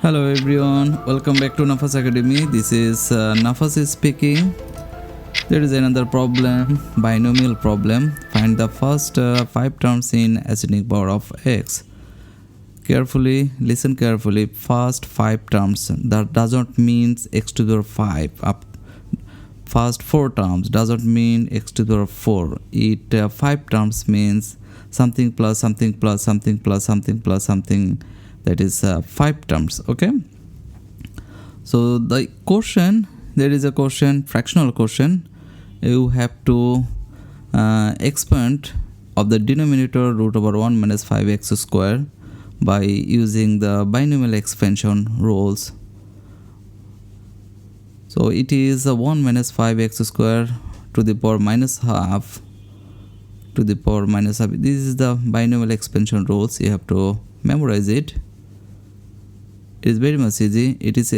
Hello everyone, welcome back to Nafas Academy. This is Nafas is speaking. There is another problem, binomial problem. Find the first 5 terms in ascending power of x. Carefully, listen carefully. First 5 terms, that doesn't mean x to the power 5. First 4 terms doesn't mean x to the power 4. 5 terms means something plus something plus something plus something plus something. That is 5 terms. Okay, so the question, there is a question, fractional question. You have to expand of the denominator root over 1 minus 5x square by using the binomial expansion rules. So it is 1 minus 5x square to the power minus half to the power minus half. This is the binomial expansion rules. You have to memorize it. It is very much easy. It is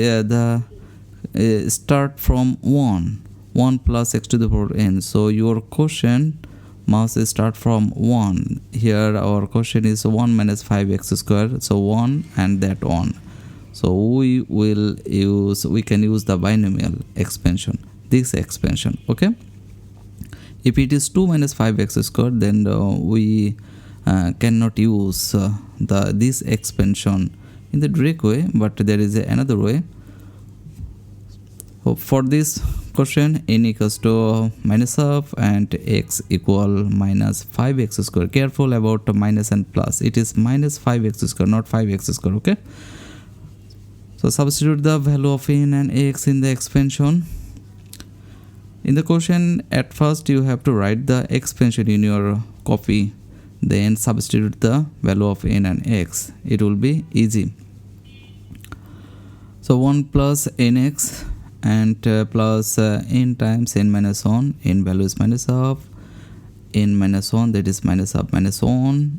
start from 1 plus x to the power n. So your question must start from 1. Here our question is 1 minus 5x square. So 1 and that 1. So we can use the binomial expansion, this expansion. Okay. If it is 2 minus 5x square, then we cannot use this expansion in the direct way, but there is another way. So for this question, n equals to minus half and x equal minus 5x square. Careful about minus and plus. It is minus 5x square, not 5x square. Okay. So substitute the value of n and x in the expansion. In the question, at first you have to write the expansion in your copy, then substitute the value of n and x. It will be easy. So 1 plus nx and plus n times n minus 1. N value is minus half. N minus 1, that is minus half minus 1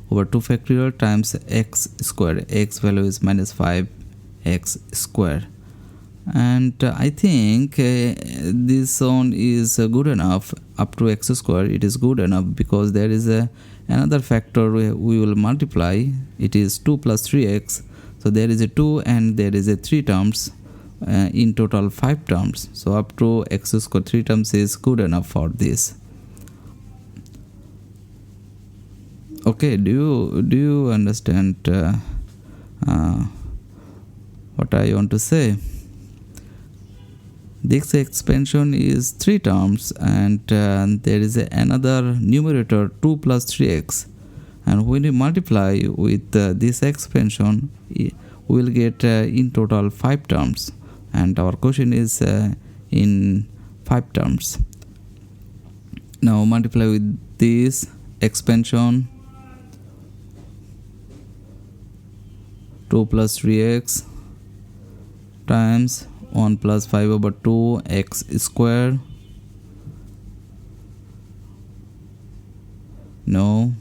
over 2 factorial times x square. X value is minus 5x square. And I think this one is good enough. Up to x square it is good enough, because there is another factor we will multiply. It is 2 plus 3x. So there is a 2 and there is a 3 terms, in total 5 terms. So up to x square 3 terms is good enough for this. Okay, do you understand what I want to say? This expansion is 3 terms, and there is another numerator 2 plus 3x. And when we multiply with this expansion, we will get in total 5 terms. And our question is in 5 terms. Now multiply with this expansion. 2 plus 3x times 1 plus 5 over 2 x square. No,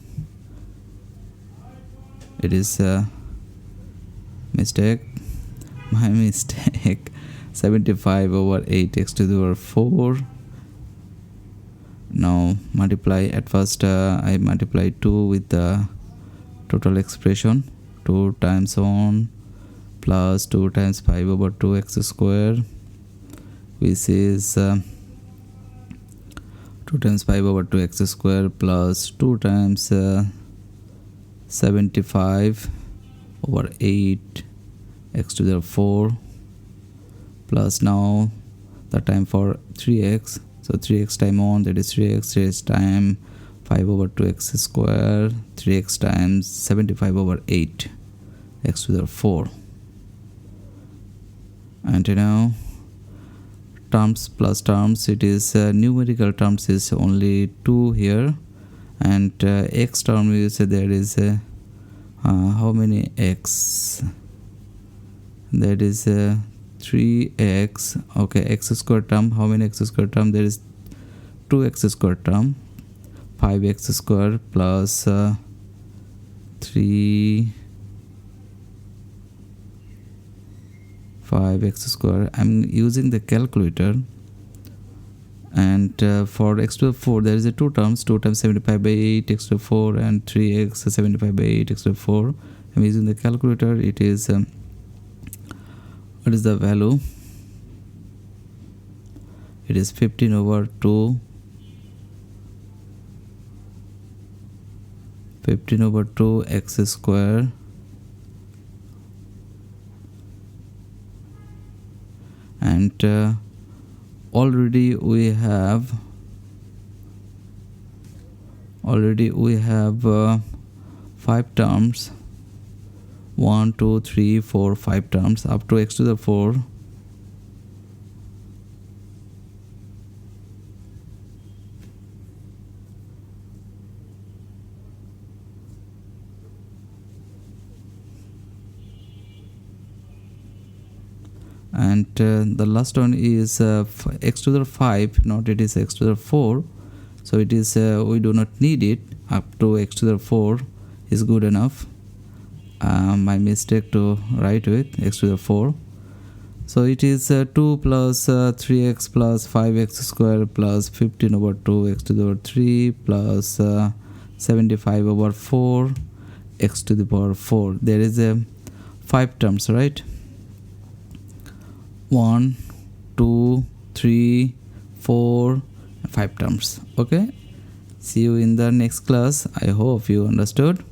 it is a mistake, my mistake. 75 over 8x to the power 4. Now multiply. At first I multiply 2 with the total expression. 2 times 1 plus 2 times 5 over 2x square, which is 2 times 5 over 2x square plus 2 times 75 over 8 x to the 4, plus now the time for 3x. So 3x times 1, that is 3x times 5 over 2x square, 3x times 75 over 8 x to the 4. And now terms plus terms, it is numerical terms is only 2 here, and x term is there is how many x? That is 3x. Okay, x square term. How many x square term? There is 2x square term. 5x square plus 5x square. I'm using the calculator. And for x to the 4, there is a 2 terms. 2 times 75 by 8 x to the 4 and 3x 75 by 8 x to the 4. I'm using the calculator. It is What is the value? It is 15 over 2. 15 over 2 x square and already we have 5 terms. 1 2 3 4 5 terms up to x to the 4. And the last one is x to the 5, not it is x to the 4, so it is we do not need it. Up to x to the 4 is good enough. My mistake to write with x to the 4. So it is 2 plus 3x plus 5x square plus 15 over 2 x to the power 3 plus 75 over 4 x to the power 4. There is a 5 terms, right? 1 2 3 4 5 terms. Okay, see you in the next class. I hope you understood.